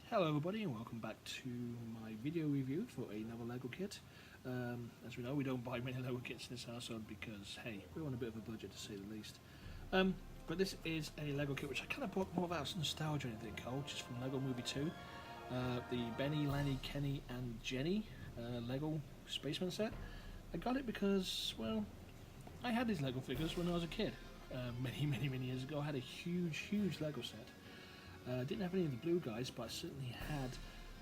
Hello everybody and welcome back to my video review for another LEGO kit. As we know, we don't buy many LEGO kits in this household because, hey, we're on a bit of a budget to say the least. But this is a LEGO kit which I kind of bought more out of nostalgia, I think, which is from LEGO Movie 2. The Benny, Lenny, Kenny and Jenny LEGO Spaceman set. I got it because, well, I had these LEGO figures when I was a kid. Many years ago. I had a huge LEGO set. Didn't have any of the blue guys, but I certainly had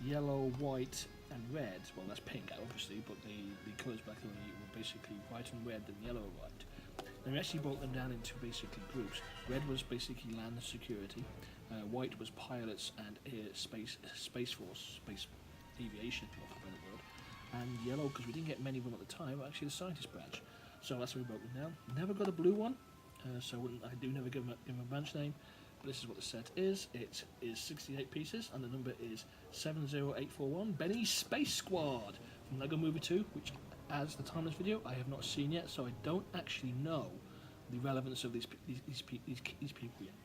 yellow, white, and red. Well, that's pink, obviously, but the colours back then were basically white and red, and yellow and white. And we actually broke them down into basically groups. Red was basically land security, white was pilots and space force, space aviation, for a better word, and yellow, because we didn't get many of them at the time, were actually the scientist branch. So that's how we broke them down. Never got a blue one, so I do never give them a branch name. This is what the set is. It is 68 pieces and the number is 70841. Benny's Space Squad from LEGO Movie 2, which as the time of this video I have not seen yet, so I don't actually know the relevance of these people yet.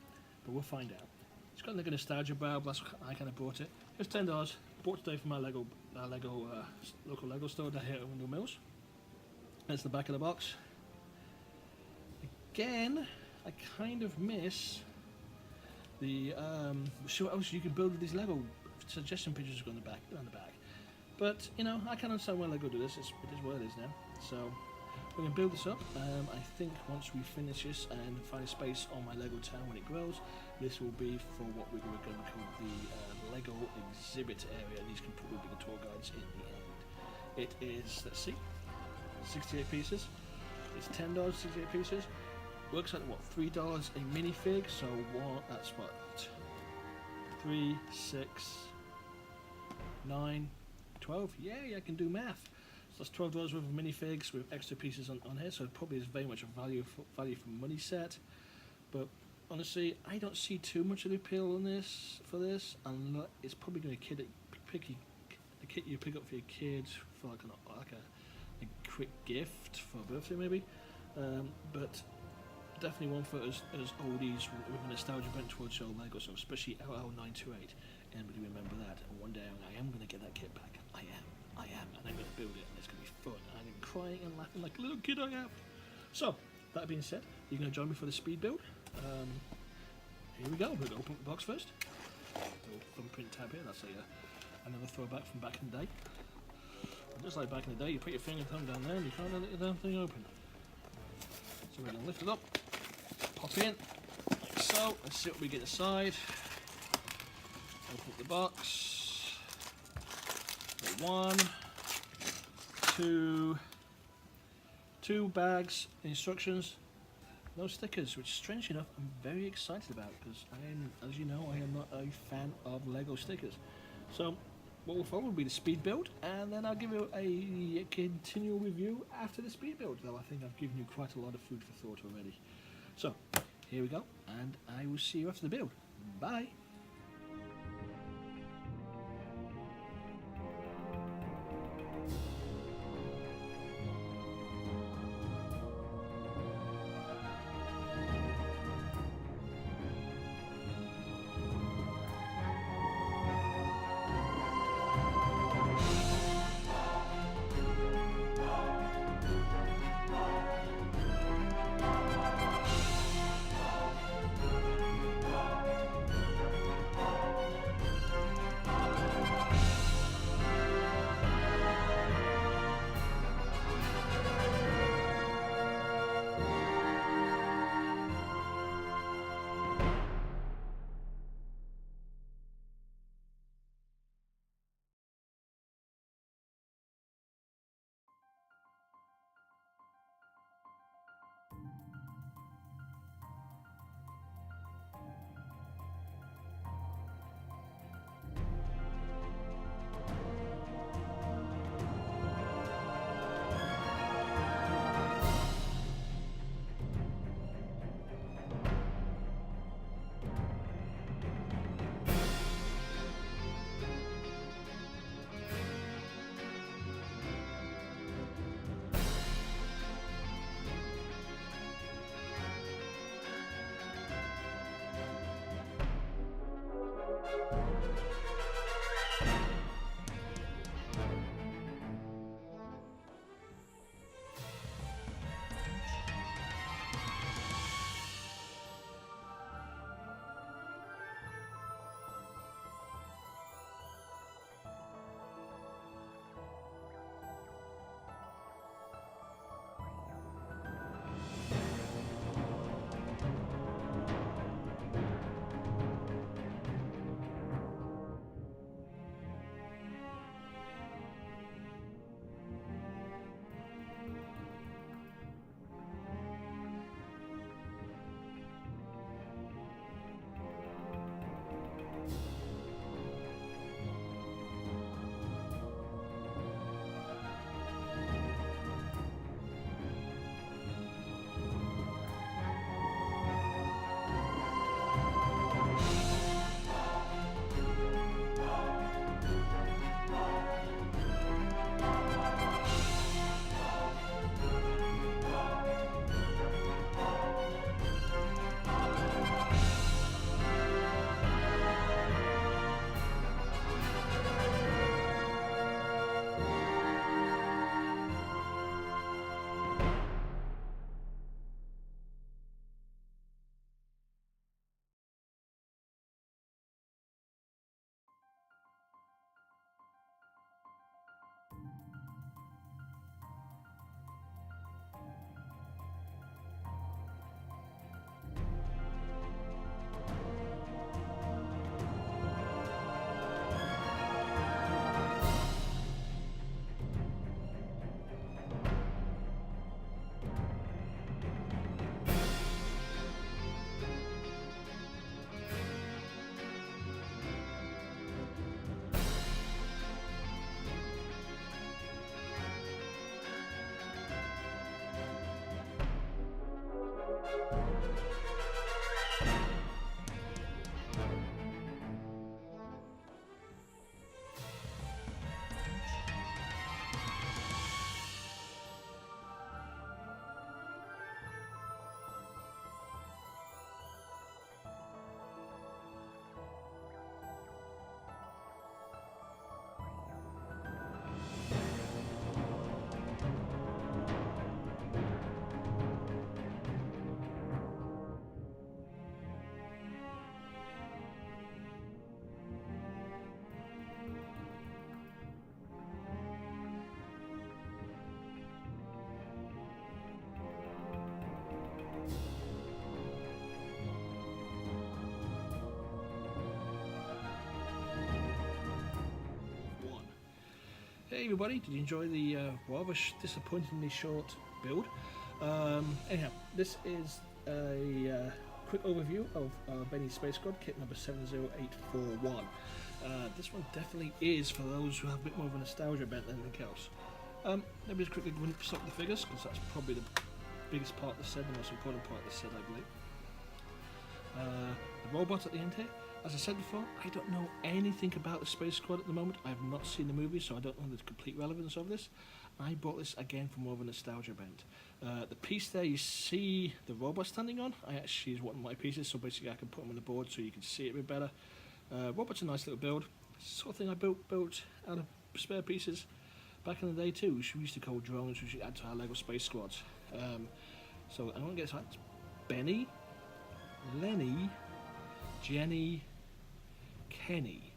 But we'll find out. It's got like a nostalgia vibe. That's why I kind of bought it. It's $10. Bought today from my local LEGO store down here at Windmill Mills. That's the back of the box. Again, I kind of miss the you can build with these LEGO suggestion pictures on the back. But you know, I can understand why LEGO do this. It is what it is now. So we're gonna build this up. I think once we finish this and find a space on my LEGO town when it grows, this will be for what we're going to call the LEGO exhibit area. These can probably be the tour guides in the end. It is, let's see, 68 pieces. It's $10, 68 pieces. Works out at what, $3 a minifig, so that's what, 3, 6, 9, 12, yeah, I can do math. So that's $12 worth of minifigs with extra pieces on here, so it probably is very much a value for money set. But honestly, I don't see too much of the appeal on this, and it's probably going to the kit you pick up for your kids for like a quick gift for a birthday maybe, but definitely one for us oldies with a nostalgia bent towards old LEGO, so especially LL928. Anybody remember that? And one day I am going to get that kit back. I am, and I'm going to build it, and it's going to be fun. And I'm going to be crying and laughing like a little kid I am. So, that being said, you're going to join me for the speed build. Here we go. We're going to open the box first. Little thumbprint tab here. That's another throwback from back in the day. And just like back in the day, you put your finger and thumb down there, and you can't let the damn thing open. So we're going to lift it up. Pop in, like so. Let's see what we get inside. Open up the box. One, two bags, instructions, no stickers, which strangely enough I'm very excited about because as you know, I am not a fan of LEGO stickers. So what will follow will be the speed build, and then I'll give you a continual review after the speed build, though I think I've given you quite a lot of food for thought already. So, here we go, and I will see you after the build. Bye! Hey everybody, did you enjoy the rather disappointingly short build? Anyhow, this is a quick overview of Benny's Space Squad, kit number 70841. This one definitely is for those who have a bit more of a nostalgia bent than anything else. Let me just quickly run up the figures, because that's probably the biggest part of the set, the most important part of the set, I believe. The robot at the end here. As I said before, I don't know anything about the Space Squad at the moment. I have not seen the movie, so I don't know the complete relevance of this. I bought this again for more of a nostalgia bent. The piece there you see the robot standing on, I actually use one of my pieces, so basically I can put them on the board so you can see it a bit better. Robot's a nice little build. Sort of thing I built out of spare pieces back in the day too, which we used to call drones, which we add to our LEGO Space Squads. So I want to get started. Benny, Lenny, Jenny, Kenny.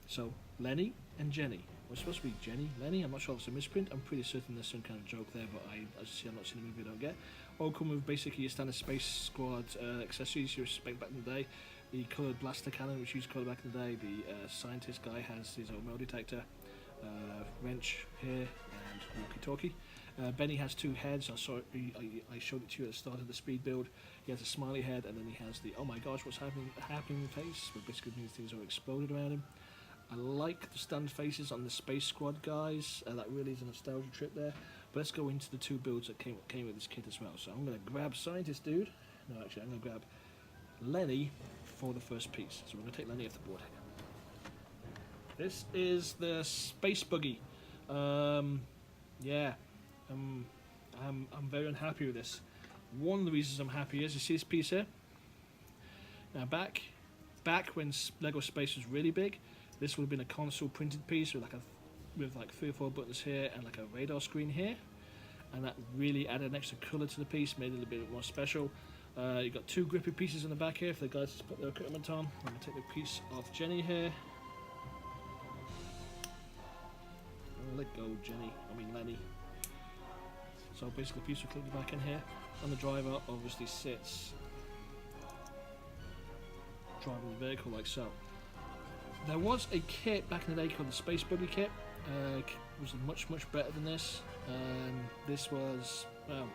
So Lenny and Jenny. Well, it's supposed to be Jenny, Lenny. I'm not sure if it's a misprint. I'm pretty certain there's some kind of joke there, but as you see, I've not seen the movie. I don't get. All come with basically your standard Space Squad accessories you expect back in the day. The coloured blaster cannon, which you used to call back in the day. The scientist guy has his own metal detector, wrench here, and walkie-talkie. Benny has two heads. I showed it to you at the start of the speed build. He has a smiley head, and then he has the "oh my gosh, what's happening" face, but basically means things are exploded around him. I like the stand faces on the Space Squad guys. That really is a nostalgia trip there. But let's go into the two builds that came with this kit as well. So I'm going to grab Scientist Dude. No, actually, I'm going to grab Lenny for the first piece. So we're going to take Lenny off the board. This is the Space Buggy. Yeah. I'm very unhappy with this. One of the reasons I'm happy is, you see this piece here? Now back when LEGO Space was really big, this would have been a console printed piece with like 3 or 4 buttons here and like a radar screen here, and that really added an extra colour to the piece, made it a little bit more special. You've got 2 grippy pieces in the back here for the guys to put their equipment on. I'm going to take the piece off Jenny here. Let go, Lenny. So basically the piece will click back in here, and the driver obviously sits driving the vehicle like so. There was a kit back in the day called the Space Buggy kit. It was much better than this. This was, well,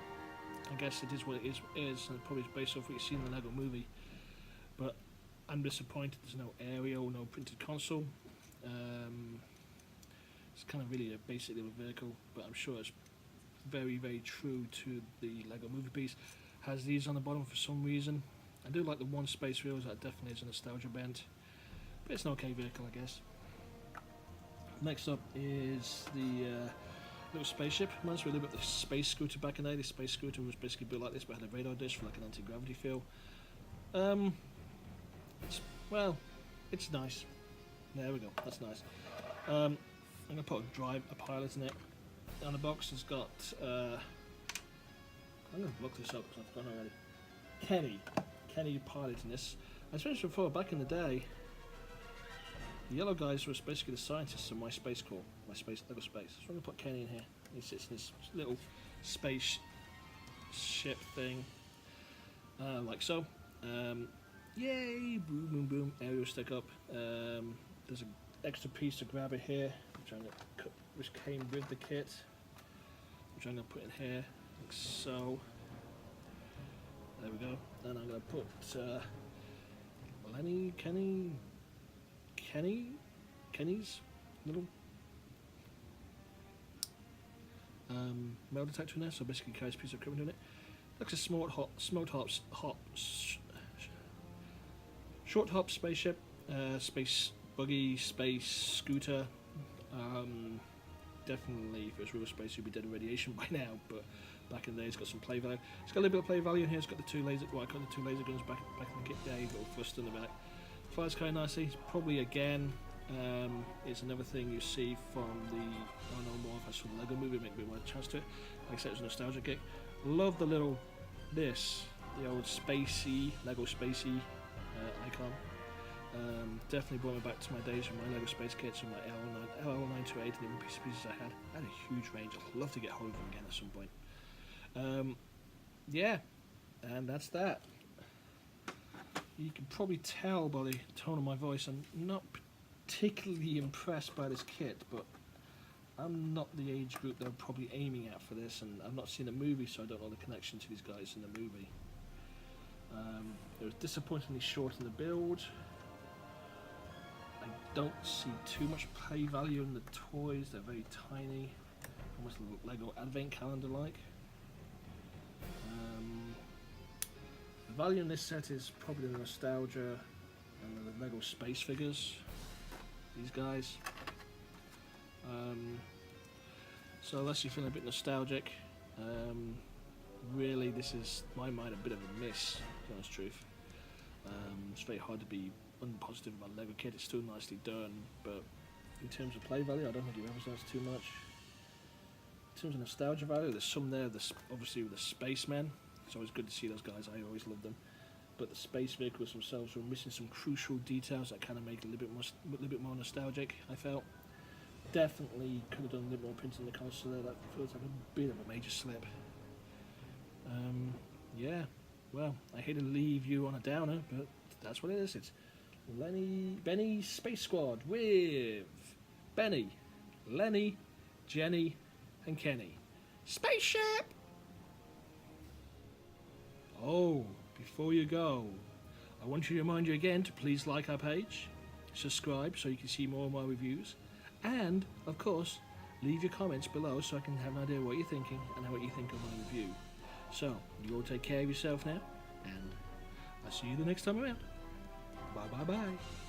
I guess it is what it is, and probably based off what you see in the LEGO movie. But I'm disappointed there's no aerial, no printed console. It's kind of really basically a vehicle, but I'm sure it's very true to the LEGO movie piece. Has these on the bottom for some reason. I do like the one space wheels, that definitely is a nostalgia bent, but it's an okay vehicle, I guess. Next up is the little spaceship. Reminds me a little bit of the space scooter back in the day. The space scooter was basically built like this, but had a radar dish for like an anti-gravity feel. It's nice. There we go, that's nice. I'm going to put a pilot in it. On the box has got, I'm going to look this up because I've gone already. Kenny piloting this. As I mentioned before, back in the day, the yellow guys were basically the scientists of my Space Corps, LEGO Space. So I'm going to put Kenny in here. He sits in this little space ship thing, like so. Yay! Boom! Aerial stick up. There's an extra piece to grab it here, which came with the kit, which I'm going to put in here, like so. There we go. Then I'm going to put Kenny's little metal detector in there, so basically carries a piece of equipment in it. Looks a short hop spaceship, space buggy, space scooter. Definitely, if it was real space, you'd be dead of radiation by now. But back in the day, it's got some play value. It's got a little bit of play value in here. It's got the two laser guns back in the kit there. You've got a thruster in the back. Flies kind of nicely. It's probably again, it's another thing you see from the more if I saw the LEGO movie, make a bit more chance to it. Like I said, it was a nostalgia kick. Love the little the old spacey LEGO spacey icon. Definitely brought me back to my days with my LEGO Space kits and my LL928 and the pieces I had. I had a huge range. I'd love to get hold of them again at some point. Yeah, and that's that. You can probably tell by the tone of my voice I'm not particularly impressed by this kit, but I'm not the age group they're probably aiming at for this, and I've not seen the movie, so I don't know the connection to these guys in the movie. They're disappointingly short in the build. I don't see too much play value in the toys. They're very tiny, almost Lego advent calendar like. The value in this set is probably the nostalgia and the Lego space figures. These guys. So unless you're feeling a bit nostalgic, really this is, in my mind, a bit of a miss, to be honest truth. It's very hard to be unpositive about Lego kit. It's still nicely done, but in terms of play value, I don't think it represents too much. In terms of nostalgia value, there's some there. Obviously with the spacemen, it's always good to see those guys. I always love them. But the space vehicles themselves were missing some crucial details that kind of make it a little bit more nostalgic, I felt. Definitely could have done a little more printing in the console there. That feels like a bit of a major slip. Yeah, well, I hate to leave you on a downer, but that's what it is. It's Benny Space Squad with Benny, Lenny, Jenny, and Kenny. Spaceship! Oh, before you go, I want to remind you again to please like our page, subscribe so you can see more of my reviews, and, of course, leave your comments below so I can have an idea of what you're thinking and what you think of my review. So, you all take care of yourself now, and I'll see you the next time around. Bye bye bye.